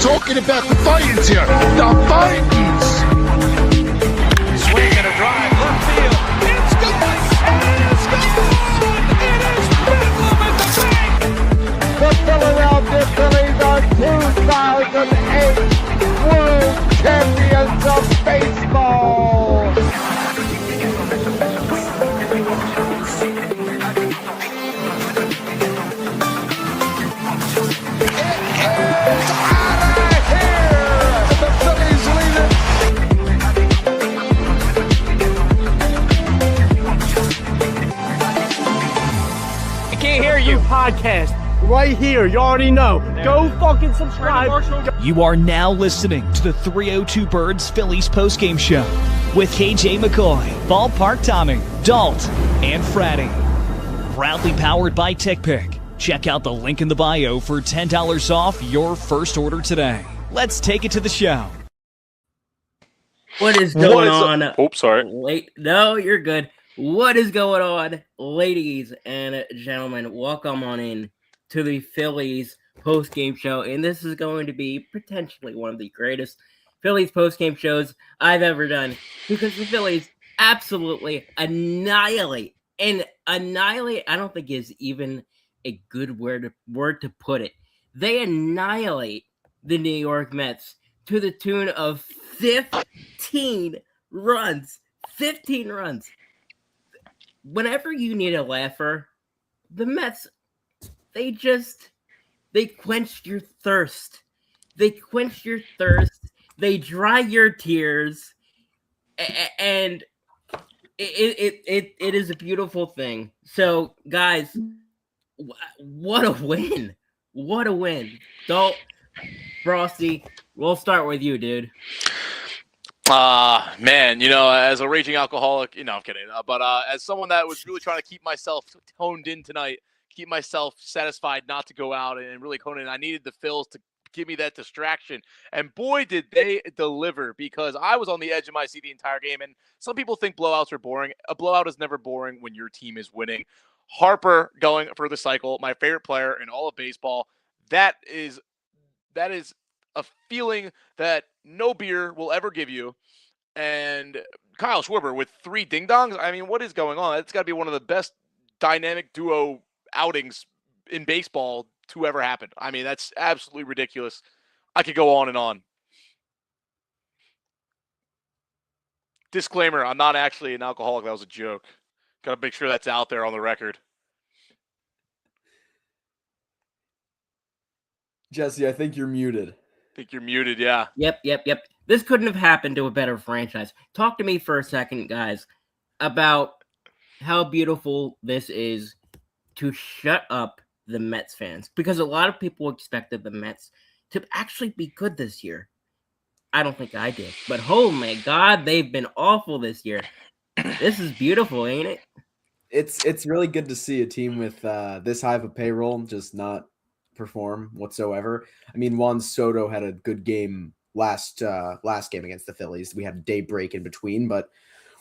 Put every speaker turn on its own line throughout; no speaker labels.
talking about the Titans here. The Titans.
Swing and a drive, left field. It's gone. It's gone. It is Bedlam at the bank.
The Philadelphia Phillies are 2008 World Champions of Baseball.
Podcast right here. You already know. Go fucking subscribe.
You are now listening to the 302 Birds Phillies postgame show with KJ McCoy, Ballpark Tommy, Dalt, and Fratty. Proudly powered by TickPick. Check out the link in the bio for $10 off your first order today. Let's take it to the show.
What is going on?
Oops, sorry.
No, you're good. What is going on, ladies and gentlemen? Welcome on in to the Phillies post-game show, and this is going to be potentially one of the greatest Phillies post-game shows I've ever done, because the Phillies absolutely annihilate, and annihilate, I don't think is even a good word to put it. They annihilate the New York Mets to the tune of 15 runs. 15 runs. Whenever you need a laugher, the Mets, they quench your thirst. They quench your thirst. They dry your tears. And it is a beautiful thing. So, guys, what a win. What a win. Dalt, Frosty, we'll start with you, dude.
Man, as a raging alcoholic, I'm kidding. But as someone that was really trying to keep myself toned in tonight, keep myself satisfied not to go out and really hone in, I needed the Phils to give me that distraction. And boy, did they deliver, because I was on the edge of my seat the entire game. And some people think blowouts are boring. A blowout is never boring when your team is winning. Harper going for the cycle, my favorite player in all of baseball. That is a feeling that no beer will ever give you. And Kyle Schwarber with 3 ding-dongs. I mean, what is going on? It's got to be one of the best dynamic duo outings in baseball to ever happen. I mean, that's absolutely ridiculous. I could go on and on. Disclaimer, I'm not actually an alcoholic. That was a joke. Got to make sure that's out there on the record.
Jesse, I think you're muted.
Yeah.
Yep. This couldn't have happened to a better franchise. Talk to me for a second, guys, about how beautiful this is to shut up the Mets fans, because a lot of people expected the Mets to actually be good this year. I don't think I did, but oh my God, they've been awful this year. This is beautiful, ain't it?
It's really good to see a team with this high of a payroll just not perform whatsoever. I mean, Juan Soto had a good game last game against the Phillies. We had a day break in between, but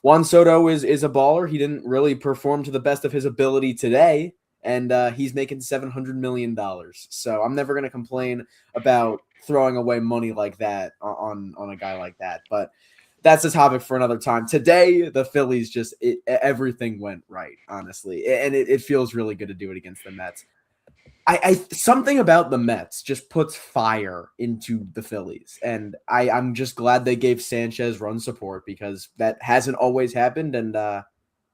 Juan Soto is a baller. He didn't really perform to the best of his ability today, and he's making $700 million. So I'm never going to complain about throwing away money like that on a guy like that. But that's a topic for another time. Today, the Phillies everything went right, honestly, and it feels really good to do it against the Mets. Something about the Mets just puts fire into the Phillies, and I'm just glad they gave Sanchez run support, because that hasn't always happened. And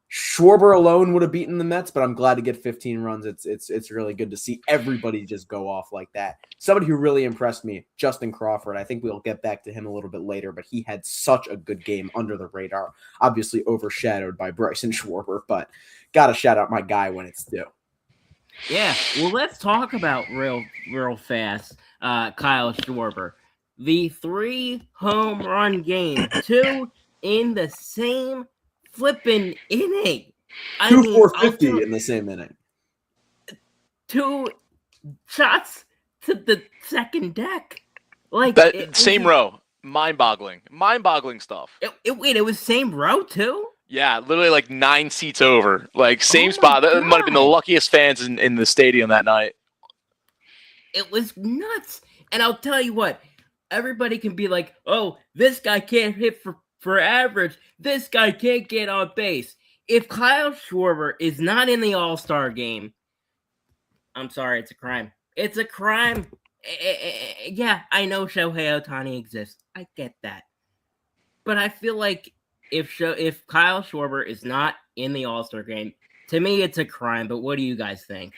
Schwarber alone would have beaten the Mets, but I'm glad to get 15 runs. It's really good to see everybody just go off like that. Somebody who really impressed me, Justin Crawford. I think we'll get back to him a little bit later, but he had such a good game under the radar, obviously overshadowed by Bryce and Schwarber, but got to shout out my guy when it's due.
Yeah, well, let's talk about real fast, Kyle Schwarber. The 3 home run game, 2 in the same flipping inning.
450 in the same inning.
2 shots to the second deck.
Like that same row. Mind-boggling stuff.
It was same row too?
Yeah, literally like 9 seats over. Like same spot. That might have been the luckiest fans in the stadium that night.
It was nuts. And I'll tell you what, everybody can be like, oh, this guy can't hit for average. This guy can't get on base. If Kyle Schwarber is not in the All-Star game, I'm sorry, it's a crime. It's a crime. Yeah, I know Shohei Ohtani exists. I get that. But I feel like if Kyle Schwarber is not in the All-Star game, to me, it's a crime. But what do you guys think?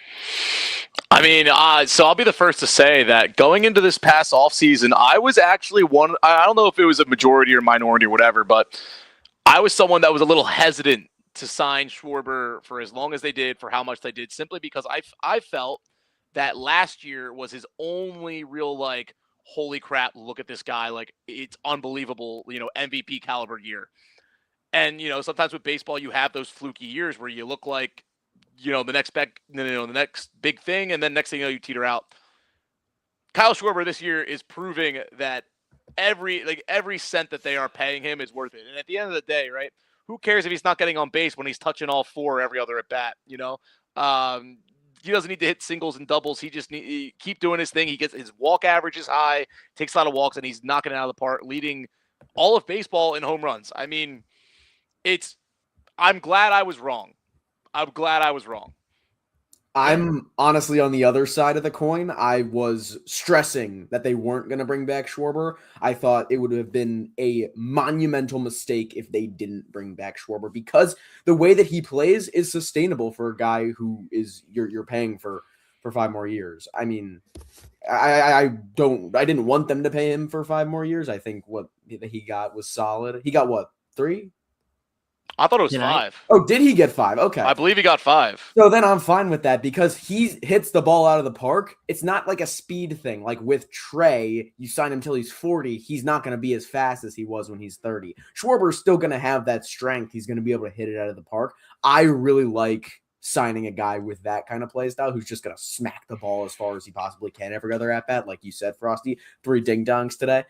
I mean, so I'll be the first to say that going into this past offseason, I was actually I don't know if it was a majority or minority or whatever, but I was someone that was a little hesitant to sign Schwarber for as long as they did, for how much they did, simply because I felt that last year was his only real, like, holy crap, look at this guy, like, it's unbelievable, MVP caliber year. And, sometimes with baseball, you have those fluky years where you look like, the next big thing, and then next thing you know, you teeter out. Kyle Schwarber this year is proving that every cent that they are paying him is worth it. And at the end of the day, right, who cares if he's not getting on base when he's touching all four every other at bat? He doesn't need to hit singles and doubles. He just keep doing his thing. He gets his walk average is high, takes a lot of walks, and he's knocking it out of the park, leading all of baseball in home runs. I mean, I'm glad I was wrong.
I'm honestly on the other side of the coin. I was stressing that they weren't going to bring back Schwarber. I thought it would have been a monumental mistake if they didn't bring back Schwarber, because the way that he plays is sustainable for a guy who is you're paying for 5 more years. I mean, I didn't want them to pay him for 5 more years. I think what he got was solid. He got what, 3?
I thought it was 5.
Oh, did he get 5? Okay.
I believe he got 5.
So then I'm fine with that, because he hits the ball out of the park. It's not like a speed thing. Like with Trey, you sign him till he's 40. He's not going to be as fast as he was when he's 30. Schwarber's still going to have that strength. He's going to be able to hit it out of the park. I really like signing a guy with that kind of play style who's just going to smack the ball as far as he possibly can every other at bat. Like you said, Frosty, 3 ding-dongs today.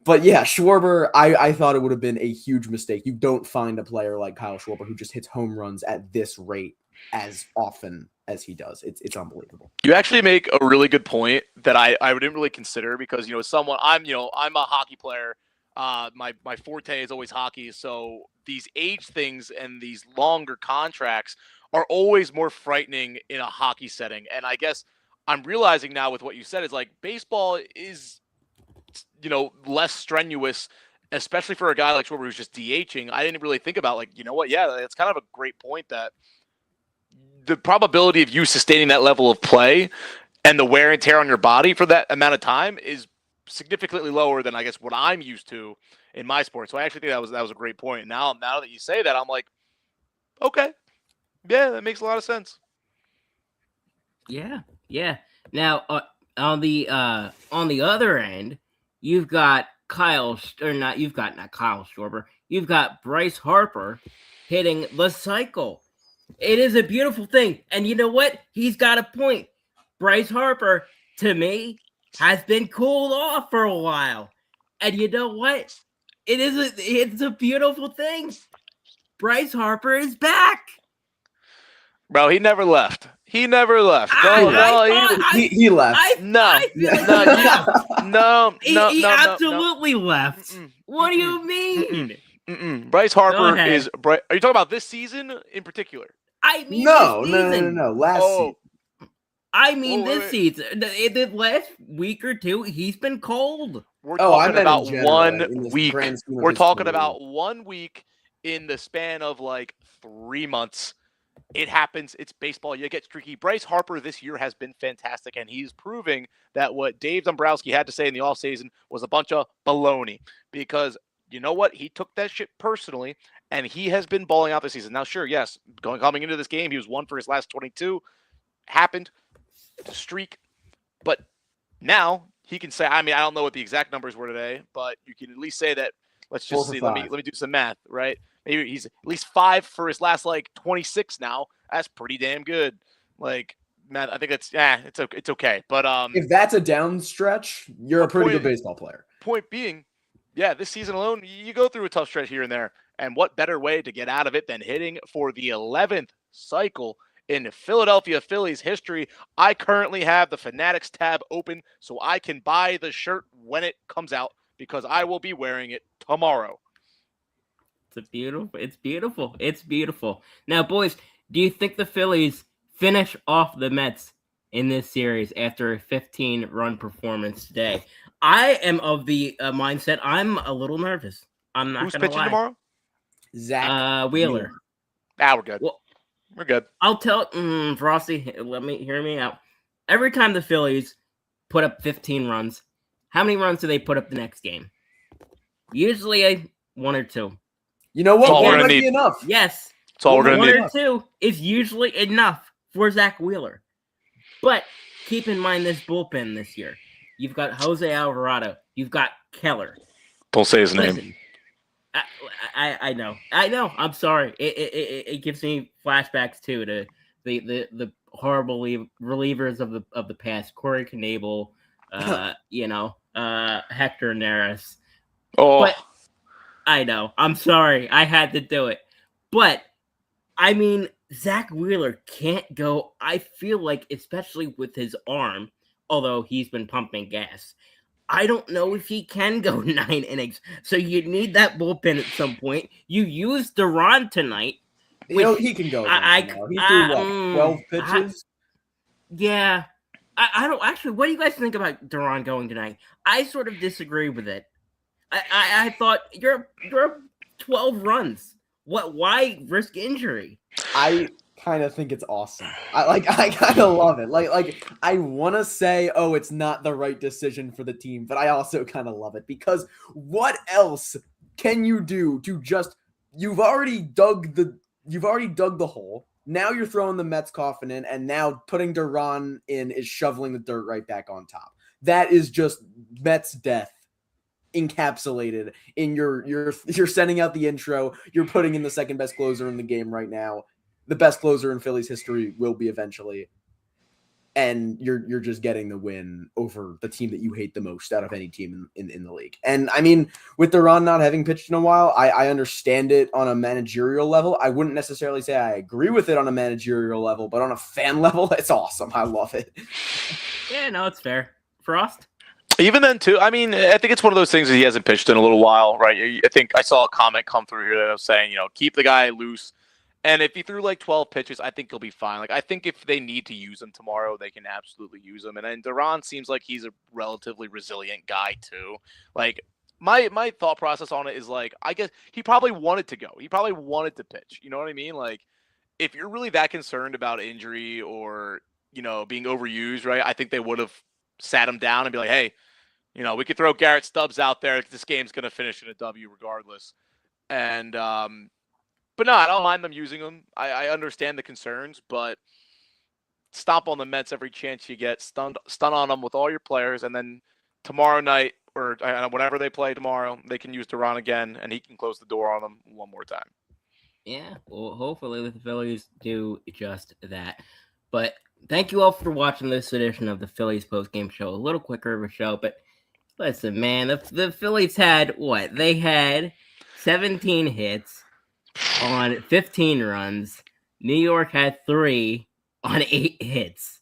But yeah, Schwarber, I thought it would have been a huge mistake. You don't find a player like Kyle Schwarber who just hits home runs at this rate as often as he does. It's unbelievable.
You actually make a really good point that I didn't really consider, because I'm a hockey player. My forte is always hockey, so these age things and these longer contracts are always more frightening in a hockey setting. And I guess I'm realizing now with what you said is, like, baseball is less strenuous, especially for a guy like Schwarber who's just DHing. I didn't really think about, like, yeah, that's kind of a great point, that the probability of you sustaining that level of play and the wear and tear on your body for that amount of time is significantly lower than, I guess, what I'm used to in my sport. So I actually think that was a great point. And now that you say that, I'm like, okay, yeah, that makes a lot of sense.
Yeah. Now, on the other end, you've got not Kyle Schwarber. You've got Bryce Harper hitting the cycle. It is a beautiful thing. And you know what? He's got a point. Bryce Harper, to me, has been cooled off for a while. And you know what? It's a beautiful thing. Bryce Harper is back.
Bro, he never left. He left.
He left.
He absolutely left. What do you mean?
Bryce Harper is. Are you talking about this season in particular?
I mean,
no. Last season.
I mean, this season. The last week or two, he's been cold.
We're talking about 1 week. We're talking about 1 week in the span of like 3 months. It happens. It's baseball. You get streaky. Bryce Harper this year has been fantastic, and he's proving that what Dave Dombrowski had to say in the offseason was a bunch of baloney. Because you know what? He took that shit personally, and he has been balling out this season. Now, sure, yes, coming into this game, he was 1 for his last 22. Happened. It's a streak. But now he can say, I mean, I don't know what the exact numbers were today, but you can at least say that, let's just see. Let me do some math, right? Maybe he's at least 5 for his last, like, 26 now. That's pretty damn good. Like, man, I think it's okay. But
if that's a down stretch, you're a pretty good baseball player.
Point being, yeah, this season alone, you go through a tough stretch here and there. And what better way to get out of it than hitting for the 11th cycle in Philadelphia Phillies history. I currently have the Fanatics tab open so I can buy the shirt when it comes out because I will be wearing it tomorrow.
It's beautiful. It's beautiful. Now, boys, do you think the Phillies finish off the Mets in this series after a 15-run performance today? I am of the mindset I'm a little nervous. I'm not
Who's
going to
pitching
lie.
tomorrow?
Zach
Wheeler.
We're good.
Well,
we're good.
I'll tell Frosty, hear me out. Every time the Phillies put up 15 runs, how many runs do they put up the next game? Usually 1 or 2.
You know what?
All we're
One
gonna
might
need.
be enough.
Yes.
That's all we're going to need.
1 or 2 is usually enough for Zach Wheeler. But keep in mind this bullpen this year. You've got Jose Alvarado. You've got Keller.
Don't say his name.
Listen, I know. I'm sorry. It gives me flashbacks too to the horrible relievers of the past. Corey Knebel, Hector Neris.
Oh,
But I know. I'm sorry. I had to do it. But I mean, Zach Wheeler can't go. I feel like, especially with his arm, although he's been pumping gas, I don't know if he can go 9 innings. So you need that bullpen at some point. You used Duran tonight.
He can go. He threw 12 pitches?
Yeah. I don't actually. What do you guys think about Duran going tonight? I sort of disagree with it. I thought you're 12 runs. Why risk injury?
I kind of think it's awesome. I kind of love it. Like I want to say, oh, it's not the right decision for the team, but I also kind of love it because what else can you do to just you've already dug the hole. Now you're throwing the Mets coffin in, and now putting Duran in is shoveling the dirt right back on top. That is just Mets death encapsulated in you're sending out the intro. You're putting in the second best closer in the game right now. The best closer in Phillies history will be eventually. And you're just getting the win over the team that you hate the most out of any team in the league. And I mean, with Duran not having pitched in a while, I understand it on a managerial level. I wouldn't necessarily say I agree with it on a managerial level, but on a fan level, it's awesome. I love it.
Yeah, no, it's fair. Frost?
Even then, too, I mean, I think it's one of those things that he hasn't pitched in a little while, right? I think I saw a comment come through here that was saying, keep the guy loose. And if he threw like 12 pitches, I think he'll be fine. Like, I think if they need to use him tomorrow, they can absolutely use him. And then Duran seems like he's a relatively resilient guy, too. Like, my thought process on it is like, I guess he probably wanted to go. He probably wanted to pitch. You know what I mean? Like, if you're really that concerned about injury or, being overused, right, I think they would have sat him down and be like, hey, we could throw Garrett Stubbs out there. This game's going to finish in a W regardless. And, but no, I don't mind them using him. I understand the concerns, but stomp on the Mets every chance you get. Stun on them with all your players, and then tomorrow night or whenever they play tomorrow, they can use Duran again, and he can close the door on them one more time.
Yeah, well, hopefully the Phillies do just that. But thank you all for watching this edition of the Phillies postgame show. A little quicker of a show, but listen, man, the Phillies had what? They had 17 hits on 15 runs. New York had 3 on 8 hits.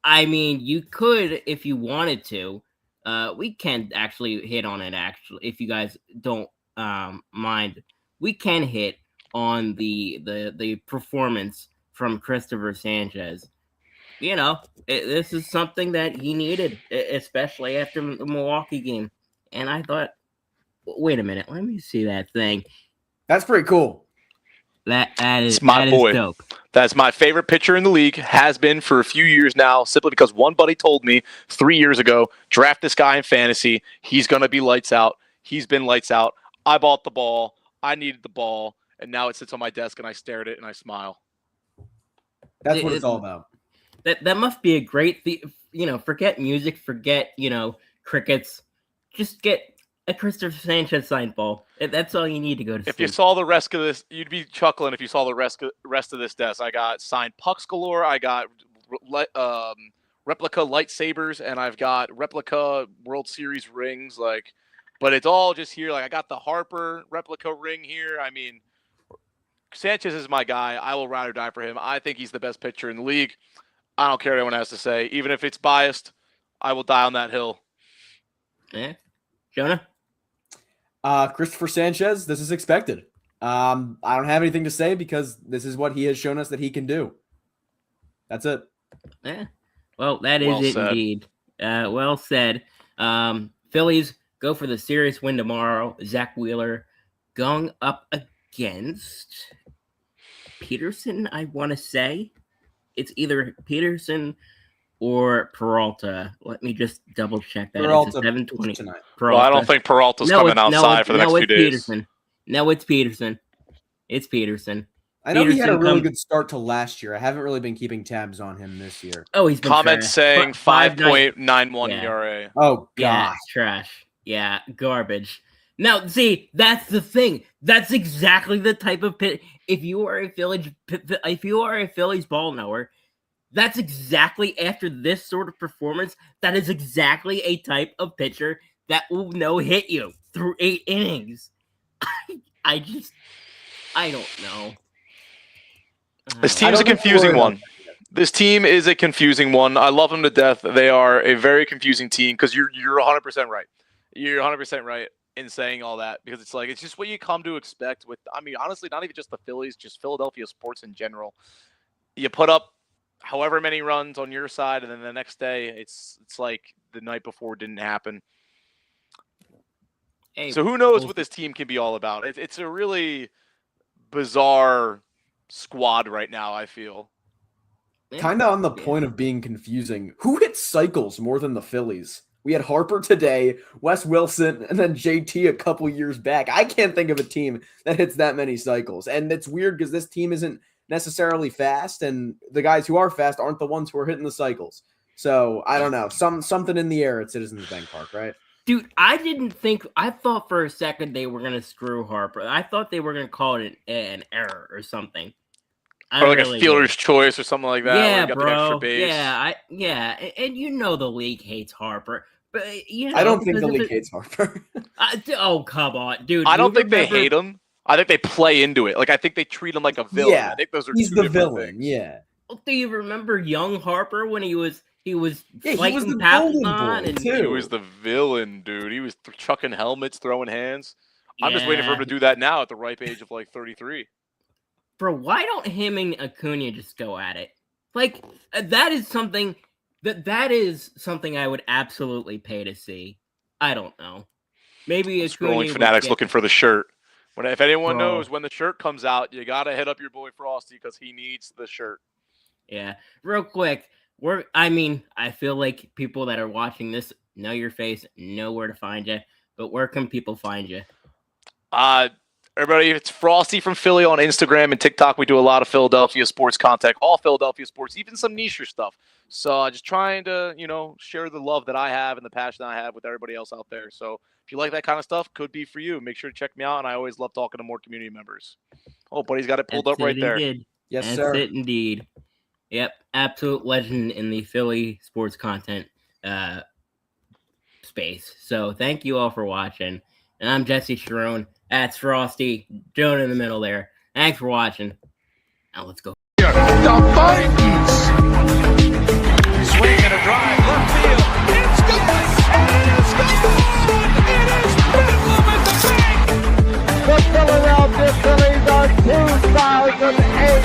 I mean, you could, if you wanted to, we can actually hit on it, actually, if you guys don't mind. We can hit on the performance from Christopher Sanchez. This is something that he needed, especially after the Milwaukee game. And I thought, wait a minute, let me see that thing.
That's pretty cool.
That is dope.
That's my favorite pitcher in the league, has been for a few years now, simply because one buddy told me 3 years ago, draft this guy in fantasy. He's going to be lights out. He's been lights out. I bought the ball. I needed the ball. And now it sits on my desk and I stare at it and I smile.
That's what it's all about.
That must be a great forget music, forget, crickets. Just get a Christopher Sanchez signed ball. That's all you need to go to sleep.
If you saw the rest of this, you'd be chuckling if you saw the rest of this desk. I got signed pucks galore. I got replica lightsabers, and I've got replica World Series rings. But it's all just here. Like, I got the Harper replica ring here. I mean, Sanchez is my guy. I will ride or die for him. I think he's the best pitcher in the league. I don't care what anyone has to say. Even if it's biased, I will die on that hill.
Yeah. Jonah?
Christopher Sanchez, this is expected. I don't have anything to say because this is what he has shown us that he can do. That's it.
Yeah. Well, that is
Well
it
said.
indeed. Well said. Phillies go for the serious win tomorrow. Zach Wheeler going up against Peterson, I want to say. It's either Peterson or Peralta. Let me just double check that.
Peralta
It's a 7:20
tonight.
Peralta.
Well, I don't think Peralta's coming outside for the next few days.
Peterson. No, it's Peterson. It's Peterson.
I know he had a
Peterson
really good start to last year. I haven't really been keeping tabs on him this year.
Oh, he's been
Comment
trash.
saying 5.91
Yeah.
ERA.
Oh,
Yeah,
gosh.
trash. Yeah, garbage. Now, see, that's the thing. That's exactly the type of pit. If you are a Phillies ball knower, that's exactly after this sort of performance. That is exactly a type of pitcher that will no-hit you through 8 innings. I don't know.
This team's a confusing one. This team is a confusing one. I love them to death. They are a very confusing team because you're 100% right. You're 100% right in saying all that because it's like it's just what you come to expect with. I mean, honestly, not even just the Phillies, just Philadelphia sports in general. You put up however many runs on your side, and then the next day it's like the night before didn't happen.
Hey,
So who knows what this team can be all about? It's a really bizarre squad right now, I feel.
Kind of on the point of being confusing. Who hits cycles more than the Phillies? We had Harper today, Wes Wilson, and then JT a couple years back. I can't think of a team that hits that many cycles. And it's weird because this team isn't necessarily fast, and the guys who are fast aren't the ones who are hitting the cycles. So, I don't know. Something in the air at Citizens Bank Park, right?
Dude, I thought for a second they were going to screw Harper. I thought they were going to call it an error or something.
Or like a fielder's choice or something like that. where
Yeah,
you got the extra
bro.
base.
Yeah, and you know the league hates Harper. But you know,
I don't think the
because
league hates Harper.
oh, come on, dude.
I don't
you
think they
remember-
hate him. I think they play into it. Like I think they treat him like a villain.
Yeah,
I think those are
He's
two
the
different
villain,
things.
yeah.
Do you remember young Harper when he was
Yeah, he was
fighting
the golden
Papillon
boy,
and
too.
He was the villain, dude. He was chucking helmets, throwing hands. I'm just waiting for him to do that now at the ripe age of like 33.
Bro, why don't him and Acuna just go at it? Like that is something I would absolutely pay to see. I don't know. Maybe Acuna
Scrolling
would
fanatics
get-
looking for the shirt. If anyone
Bro.
knows when the shirt comes out, you gotta hit up your boy Frosty because he needs the shirt.
Yeah, real quick. I feel like people that are watching this know your face, know where to find you. But where can people find you?
Everybody, it's Frosty from Philly on Instagram and TikTok. We do a lot of Philadelphia sports content, all Philadelphia sports, even some niche stuff. So just trying to, share the love that I have and the passion I have with everybody else out there. So if you like that kind of stuff, could be for you. Make sure to check me out. And I always love talking to more community members. Oh, buddy's got it pulled
That's
up right
it
there.
indeed.
Yes,
That's
sir.
it indeed. Yep, absolute legend in the Philly sports content space. So thank you all for watching. And I'm Jesse Sharon. That's Frosty. Joan in the middle there. Thanks for watching. Now let's go.
The Vikings.
Swing and a drive, left field. It's gone! And it's gone! It is Bedlam at the bank!
The Philadelphia Phillies are 2008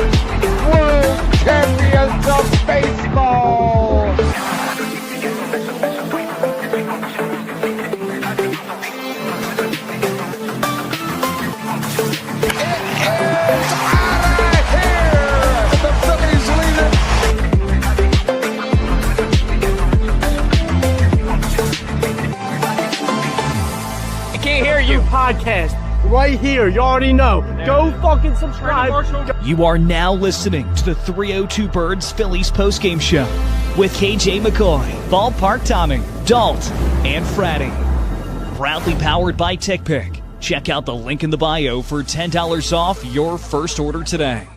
World Champions of Baseball.
The Phillies lead it.
I can't hear you. Podcast right here. You already know. Go fucking subscribe.
You are now listening to the 302 Birds Phillies postgame show with KJ McCoy, Ballpark Tommy, Dalt, and Fratty. Proudly powered by TickPick. Check out the link in the bio for $10 off your first order today.